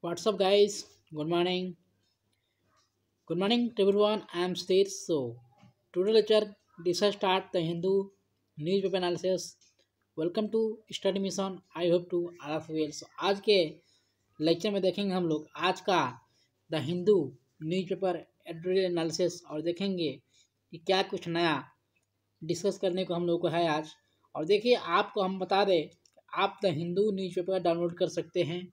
What's up, guys? Good morning. Good morning to everyone. I am Steve. So, today lecture discuss start the Hindu newspaper analysis. Welcome to Study Mission. I hope to all of you well. So, आज के lecture में देखेंगे हम लोग आज का the Hindu newspaper editorial analysis और देखेंगे कि क्या कुछ नया डिस्कस करने को हम लोग को है आज। और देखिए आपको हम बता दें आप द हिंदू न्यूज़पेपर डाउनलोड कर सकते हैं।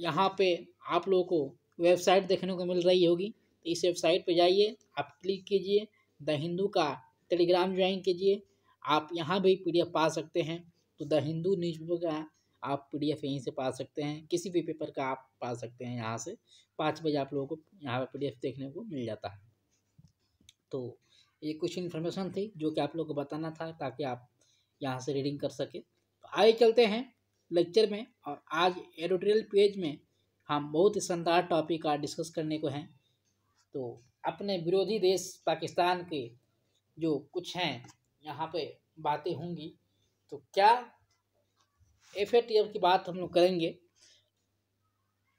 यहाँ पे आप लोगों को वेबसाइट देखने को मिल रही होगी, तो इस वेबसाइट पे जाइए, आप क्लिक कीजिए, द हिंदू का टेलीग्राम ज्वाइन कीजिए। आप यहाँ भी पीडीएफ पा सकते हैं। तो द हिंदू न्यूज़पेपर का आप पीडीएफ यहीं से पा सकते हैं, किसी भी पेपर का आप पा सकते हैं। यहाँ से 5 बजे आप लोगों को यहाँ पर पीडीएफ देखने को मिल जाता है। तो ये कुछ इन्फॉर्मेशन थी जो कि आप लोगों को बताना था ताकि आप यहाँ से रीडिंग कर सके। तो आगे चलते हैं लेक्चर में। और आज एडिटोरियल पेज में हम बहुत ही शानदार टॉपिक आज डिस्कस करने को हैं। तो अपने विरोधी देश पाकिस्तान के जो कुछ हैं यहाँ पे बातें होंगी। तो क्या एफएटीएफ की बात हम लोग करेंगे।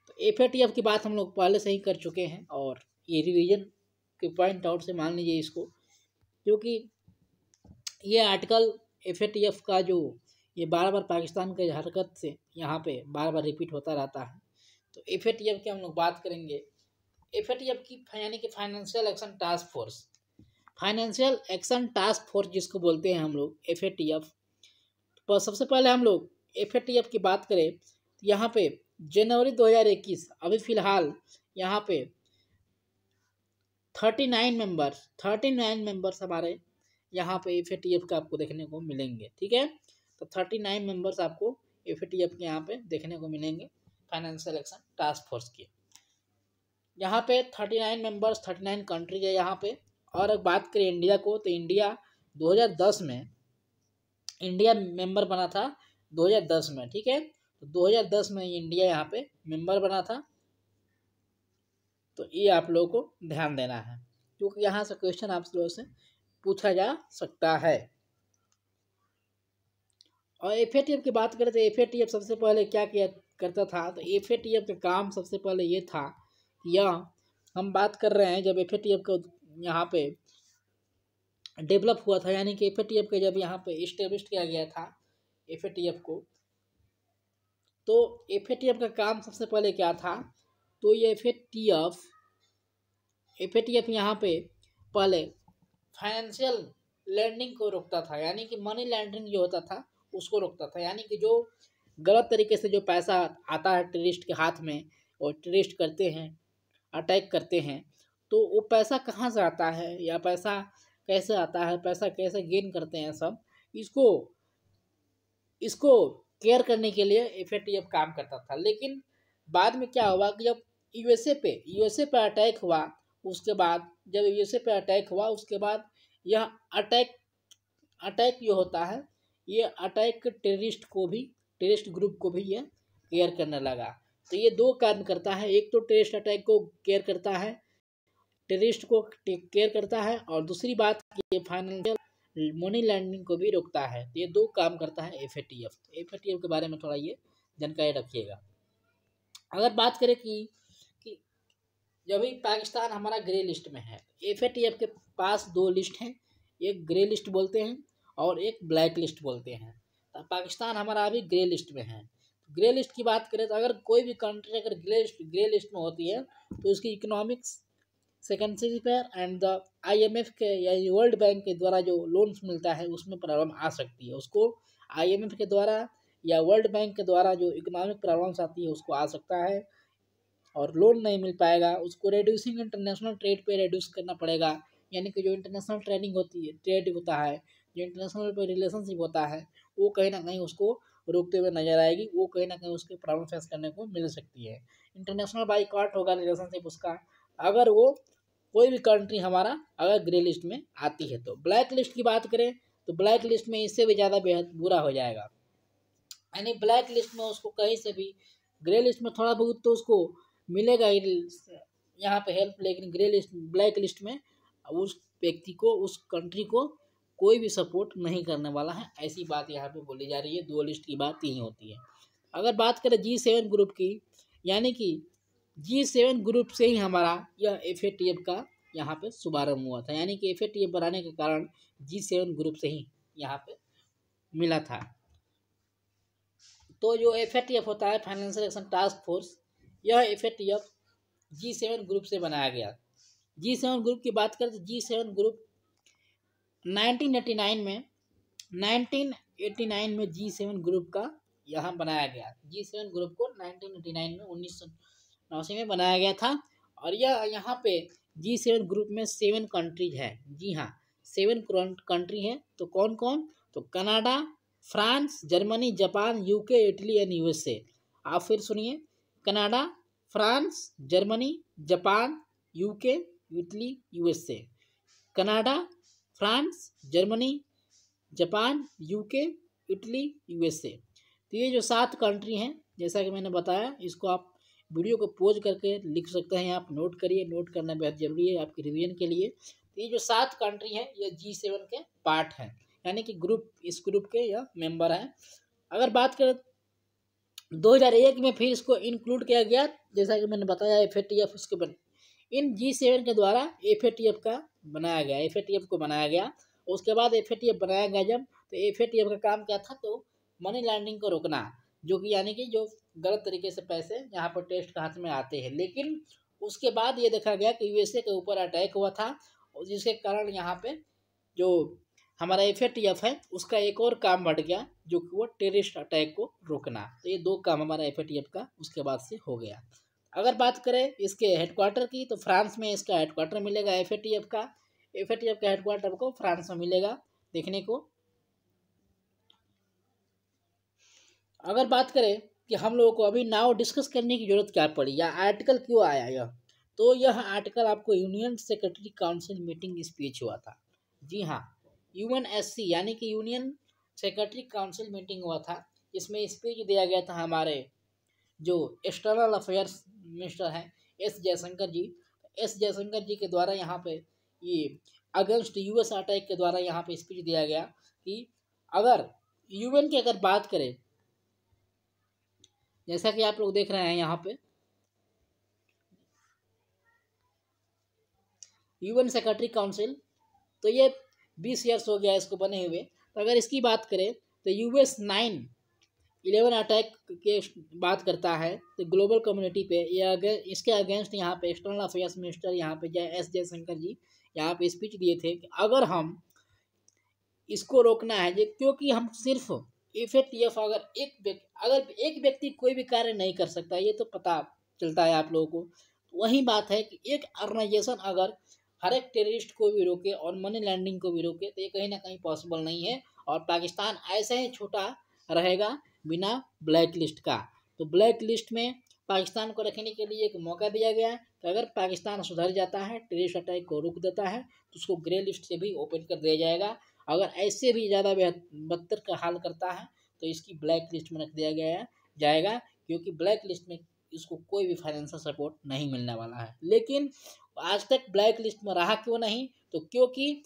तो एफएटीएफ की बात हम लोग पहले से ही कर चुके हैं और ये रिवीजन के पॉइंट आउट से मान लीजिए इसको, क्योंकि ये आर्टिकल एफएटीएफ का जो ये बार बार पाकिस्तान के हरकत से यहाँ पे बार बार रिपीट होता रहता है। तो एफएटीएफ की हम लोग बात करेंगे। एफएटीएफ की यानी कि financial action task force, financial action task force जिसको बोलते हैं हम लोग एफएटीएफ। तो सबसे पहले हम लोग एफएटीएफ की बात करें तो यहाँ पे जनवरी 2021 अभी फ़िलहाल यहाँ पे 39 मेंबर्स हमारे यहाँ पे एफएटीएफ का आपको देखने को मिलेंगे। ठीक है, तो 39 मेंबर्स आपको एफएटीएफ के यहाँ पे देखने को मिलेंगे फाइनेंशियल एक्शन टास्क फोर्स के। यहाँ पे 39 मेंबर्स 39 कंट्रीज है यहाँ पे। और अगर बात करें इंडिया को तो इंडिया 2010 में इंडिया मेंबर बना था 2010 में। ठीक है, तो 2010 में इंडिया यहाँ पे मेंबर बना था। तो ये आप लोगों को ध्यान देना है क्योंकि यहाँ से क्वेश्चन आप लोगों से पूछा जा सकता है। और एफएटीएफ की बात करें तो एफएटीएफ सबसे पहले क्या किया करता था। तो एफएटीएफ का काम सबसे पहले ये था कि यह हम बात कर रहे हैं जब एफएटीएफ को यहाँ पे डेवलप हुआ था, यानी कि एफएटीएफ के जब यहाँ पे इस्टेब्लिश किया गया था एफएटीएफ को, तो एफएटीएफ का काम सबसे पहले क्या था। तो ये एफएटीएफ यहाँ पे पहले फाइनेंशियल लैंडिंग को रोकता था, यानी कि मनी लैंडरिंग जो होता था उसको रोकता था। यानी कि जो गलत तरीके से जो पैसा आता है टेररिस्ट के हाथ में और टेररिस्ट करते हैं, अटैक करते हैं, तो वो पैसा कहाँ से आता है या पैसा कैसे आता है, पैसा कैसे गेन करते हैं, सब इसको केयर करने के लिए एफएटीएफ काम करता था। लेकिन बाद में क्या हुआ कि जब यूएसए पे अटैक हुआ, उसके बाद जब यूएसए पे अटैक हुआ उसके बाद यह अटैक जो होता है ये अटैक टेररिस्ट ग्रुप को भी ये केयर करने लगा। तो ये दो काम करता है, एक तो टेररिस्ट अटैक को केयर करता है, टेररिस्ट को केयर करता है, और दूसरी बात ये फाइनेंशियल मनी लैंडिंग को भी रोकता है। तो ये दो काम करता है एफएटीएफ। तो एफएटीएफ के बारे में थोड़ा ये जानकारी रखिएगा। अगर बात करें कि जब भी पाकिस्तान हमारा ग्रे लिस्ट में है, एफएटीएफ के पास दो लिस्ट हैं, एक ग्रे लिस्ट बोलते हैं और एक ब्लैक लिस्ट बोलते हैं। तो पाकिस्तान हमारा अभी ग्रे लिस्ट में है। ग्रे लिस्ट की बात करें तो अगर कोई भी कंट्री अगर ग्रे लिस्ट में होती है तो उसकी economics secondary pair and the IMF के या वर्ल्ड बैंक के द्वारा जो लोन्स मिलता है उसमें प्रॉब्लम आ सकती है। उसको आईएमएफ के द्वारा या वर्ल्ड बैंक के द्वारा जो इकोनॉमिक प्रॉब्लम्स आती है उसको आ सकता है और लोन नहीं मिल पाएगा। उसको रेड्यूसिंग इंटरनेशनल ट्रेड पे रेड्यूस करना पड़ेगा, यानी कि जो इंटरनेशनल ट्रेड होता है, जो इंटरनेशनल पे रिलेशनशिप होता है, वो कहीं ना कहीं उसको रोकते हुए नजर आएगी। वो कहीं ना कहीं उसके प्रॉब्लम फेस करने को मिल सकती है। इंटरनेशनल बाइकआउट होगा रिलेशनशिप उसका, अगर वो कोई भी कंट्री हमारा अगर ग्रे लिस्ट में आती है। तो ब्लैक लिस्ट की बात करें तो ब्लैक लिस्ट में इससे भी ज़्यादा बेहद बुरा हो जाएगा। यानी ब्लैक लिस्ट में उसको कहीं से भी, ग्रे लिस्ट में थोड़ा बहुत तो उसको मिलेगा ही यहाँ पे हेल्प, लेकिन ब्लैक लिस्ट में उस व्यक्ति को, उस कंट्री को कोई भी सपोर्ट नहीं करने वाला है। ऐसी बात यहाँ पे बोली जा रही है। दो लिस्ट की बात यही होती है। अगर बात करें G7 ग्रुप की, यानी कि G7 ग्रुप से ही हमारा यह FATF का यहाँ पे शुभारंभ हुआ था, यानी कि FATF बनाने के कारण G7 ग्रुप से ही यहाँ पे मिला था। तो जो FATF होता है, फाइनेंशियल एक्शन टास्क फोर्स, यह FATF G7 ग्रुप से बनाया गया। G7 ग्रुप की बात करें तो G7 ग्रुप 1989 में G7 ग्रुप का यहाँ बनाया गया। G7 ग्रुप को 1989 में 1989 में बनाया गया था। और यह यहाँ पे G7 ग्रुप में 7 कंट्रीज है। जी हाँ, 7 कंट्री हैं। तो कौन कौन? तो Canada, France, Germany, Japan, UK, Italy and USA। आप फिर सुनिए, Canada, France, Germany, Japan, UK, Italy, USA। Canada, France, Germany, Japan, UK, Italy, USA। तो ये जो 7 कंट्री हैं, जैसा कि मैंने बताया, इसको आप वीडियो को पॉज करके लिख सकते हैं, आप नोट करिए, नोट करना बेहद जरूरी है आपकी रिवीजन के लिए। तो ये जो 7 कंट्री हैं, ये G7 के पार्ट हैं, यानी कि ग्रुप, इस ग्रुप के यह मेंबर हैं। अगर बात करें 2001 में फिर इसको इंक्लूड किया गया, जैसा कि मैंने बताया, FATF उसके इन G7 के द्वारा FATF का बनाया गया, FATF को बनाया गया। उसके बाद FATF बनाया गया जब, तो FATF का काम क्या था? तो मनी लॉन्ड्रिंग को रोकना, जो कि यानी कि जो गलत तरीके से पैसे यहाँ पर टेस्ट के हाथ में आते हैं। लेकिन उसके बाद ये देखा गया कि USA के ऊपर अटैक हुआ था, और जिसके कारण यहाँ पे जो हमारा FATF है उसका एक और काम बढ़ गया, जो कि वो टेररिस्ट अटैक को रोकना। तो ये 2 काम हमारा FATF का उसके बाद से हो गया। अगर बात करें इसके हेडक्वार्टर की, तो फ्रांस में इसका हेडक्वार्टर मिलेगा FATF का। FATF का हेडक्वार्टर को फ्रांस में मिलेगा देखने को। अगर बात करें कि हम लोगों को अभी नाउ डिस्कस करने की जरूरत क्या पड़ी, या आर्टिकल क्यों आया यह, तो यह आर्टिकल आपको union secretary council meeting speech हुआ था। जी हाँ, UNSC यानी कि यूनियन सेक्रेटरी काउंसिल मीटिंग हुआ था। इसमें स्पीच दिया गया था हमारे जो एक्सटर्नल अफेयर्स मिनिस्टर हैं एस जयशंकर जी के द्वारा यहाँ पे ये अगेंस्ट US अटैक के द्वारा यहाँ पे स्पीच दिया गया कि अगर UN की अगर बात करें, जैसा कि आप लोग देख रहे हैं यहाँ पे UN सेक्रेटरी काउंसिल, तो ये 20 ईयर्स हो गया इसको बने हुए। तो अगर इसकी बात करें तो US 9/11 अटैक के बात करता है, तो ग्लोबल कम्युनिटी पे ये इसके अगेंस्ट यहाँ पे एक्सटर्नल अफेयर्स मिनिस्टर यहाँ पे एस जयशंकर जी यहाँ पे स्पीच दिए थे कि अगर हम इसको रोकना है, क्योंकि हम सिर्फ FATF अगर एक व्यक्ति कोई भी कार्य नहीं कर सकता, ये तो पता चलता है आप लोगों को। वही बात है कि एक ऑर्गेनाइजेशन अगर हर एक टेररिस्ट को भी रोके और मनी लैंडिंग को भी रोके, तो ये कहीं ना कहीं पॉसिबल नहीं है। और पाकिस्तान ऐसे ही छोटा रहेगा बिना ब्लैक लिस्ट का। तो ब्लैक लिस्ट में पाकिस्तान को रखने के लिए एक मौका दिया गया है। तो अगर पाकिस्तान सुधर जाता है, टेररिस्ट अटैक को रोक देता है, तो उसको ग्रे लिस्ट से भी ओपन कर दिया जाएगा। अगर ऐसे भी ज़्यादा बदतर का हाल करता है, तो इसकी ब्लैक लिस्ट में रख दिया जाएगा, क्योंकि ब्लैक लिस्ट में इसको कोई भी फाइनेंशियल सपोर्ट नहीं मिलने वाला है। लेकिन आज तक ब्लैक लिस्ट में रहा क्यों नहीं? तो क्योंकि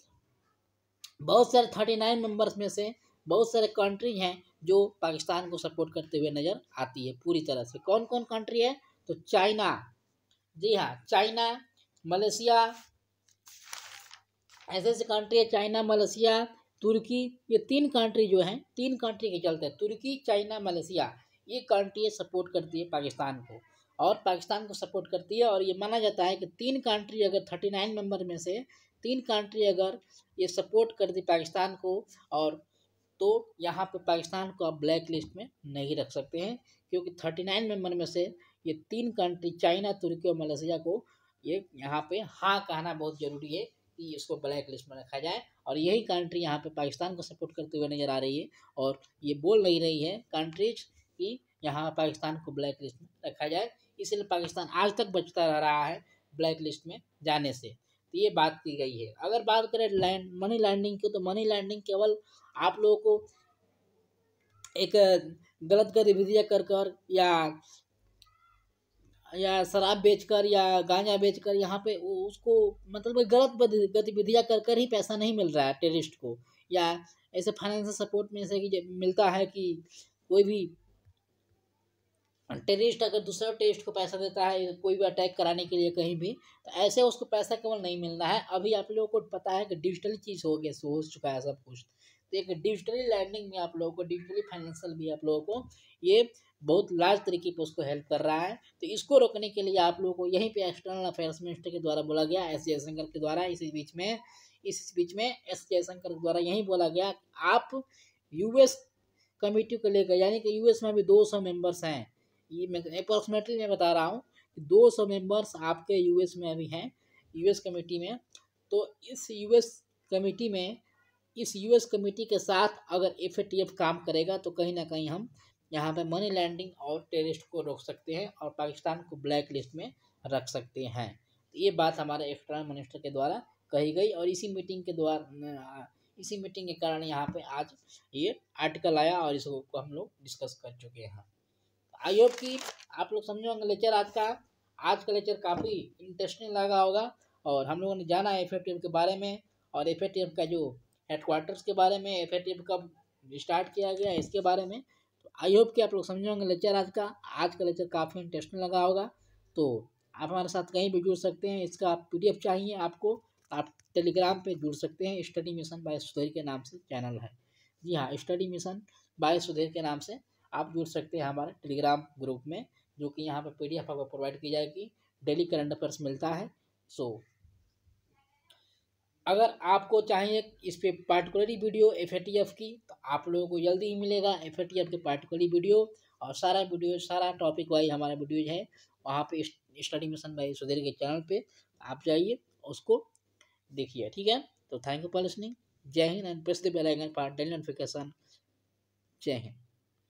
बहुत सारे 39 मेंबर्स में से बहुत सारे कंट्री हैं जो पाकिस्तान को सपोर्ट करते हुए नज़र आती है पूरी तरह से। कौन कौन कंट्री है? तो चाइना, जी हाँ, चाइना, मलेशिया, ऐसे ऐसे कंट्री है, चाइना, मलेशिया, तुर्की। ये 3 कंट्री जो हैं, 3 कंट्री के चलते हैं, तुर्की, चाइना, मलेशिया, ये कंट्री सपोर्ट करती है पाकिस्तान को, और पाकिस्तान को सपोर्ट करती है। और ये माना जाता है कि 3 कंट्री अगर 39 मेंबर में से 3 कंट्री अगर ये सपोर्ट करती पाकिस्तान को, और तो यहाँ पे पाकिस्तान को आप ब्लैक लिस्ट में नहीं रख सकते हैं, क्योंकि 39 मेंबर में से ये 3 कंट्री चाइना, तुर्की और मलेशिया को ये यहाँ पे हाँ कहना बहुत ज़रूरी है कि इसको ब्लैक लिस्ट में रखा जाए। और यही कंट्री यहाँ पे पाकिस्तान को सपोर्ट करते हुए नज़र आ रही है, और ये बोल नहीं रही है कंट्रीज कि यहाँ पाकिस्तान को ब्लैक लिस्ट में रखा जाए। इसलिए पाकिस्तान आज तक बचता रहा है ब्लैक लिस्ट में जाने से। तो ये बात की गई है। अगर बात करें मनी लैंडिंग की, तो मनी लैंडिंग केवल आप लोगों को एक गलत गतिविधियाँ कर या शराब बेचकर या गांजा बेचकर यहाँ पे उसको मतलब गलत गतिविधियाँ कर ही पैसा नहीं मिल रहा है टेररिस्ट को, या ऐसे फाइनेंशियल सपोर्ट में से कि मिलता है कि कोई भी टेररिस्ट अगर दूसरा टेररिस्ट को पैसा देता है कोई भी अटैक कराने के लिए कहीं भी, तो ऐसे उसको पैसा केवल नहीं मिलना है। अभी आप लोगों को पता है कि डिजिटली चीज़ हो गया, हो चुका है सब कुछ। तो एक डिजिटली लैंडिंग में आप लोगों को, डिजिटली फाइनेंशियल भी आप लोगों को ये बहुत लार्ज तरीके पर उसको हेल्प कर रहा है। तो इसको रोकने के लिए आप लोगों को यहीं पे एक्सटर्नल अफेयर्स मिनिस्टर के द्वारा बोला गया, एस जयशंकर के द्वारा, इस बीच में एस जयशंकर के द्वारा यही बोला गया आप यूएस कमेटी को लेकर, यानी कि यूएस में भी 200 मेंबर्स हैं, ये मैं अप्रॉक्सीमेटली मैं बता रहा हूँ कि 200 मेंबर्स आपके यूएस में अभी हैं, यूएस कमेटी में। तो कमेटी में इस यूएस कमेटी के साथ अगर एफएटीएफ काम करेगा तो कहीं ना कहीं हम यहाँ पे मनी लैंडिंग और टेररिस्ट को रोक सकते हैं और पाकिस्तान को ब्लैक लिस्ट में रख सकते हैं। तो ये बात हमारे एक्सटर्नल मिनिस्टर के द्वारा कही गई और इसी मीटिंग के कारण यहाँ पे आज ये आर्टिकल आया और इसको हम लोग डिस्कस कर चुके हैं। आई होप कि आप लोग समझे होंगे लेक्चर आज का लेक्चर काफ़ी इंटरेस्टिंग लगा होगा और हम लोगों ने जाना है एफएटीएफ के बारे में और एफएटीएफ का जो हेडक्वार्टर्स के बारे में, एफएटीएफ कब स्टार्ट किया गया इसके बारे में। तो आई होप कि आप लोग समझे होंगे लेक्चर आज का लेक्चर काफ़ी इंटरेस्टिंग लगा होगा। तो आप हमारे साथ कहीं भी जुड़ सकते हैं। इसका पीडीएफ चाहिए आपको, आप टेलीग्राम पे जुड़ सकते हैं, स्टडी मिशन बाय सुधीर के नाम से चैनल है। जी हाँ, स्टडी मिशन बाय सुधीर के नाम से आप जुड़ सकते हैं हमारे टेलीग्राम ग्रुप में, जो कि यहाँ पर पीडीएफ आपको प्रोवाइड की जाएगी, डेली करंट अफेयर्स मिलता है। सो अगर आपको चाहिए इस पे पार्टिकुलरली वीडियो एफएटीएफ की, तो आप लोगों को जल्दी ही मिलेगा एफएटीएफ के पार्टिकुलरली वीडियो और सारा टॉपिक वाइज हमारा वीडियो है वहाँ पे स्टडी मिशन बाय सुधीर के चैनल पे आप जाइए उसको देखिए, ठीक है। तो thank you for listening. Jai Hind and press the bell icon for daily notification. Jai Hind.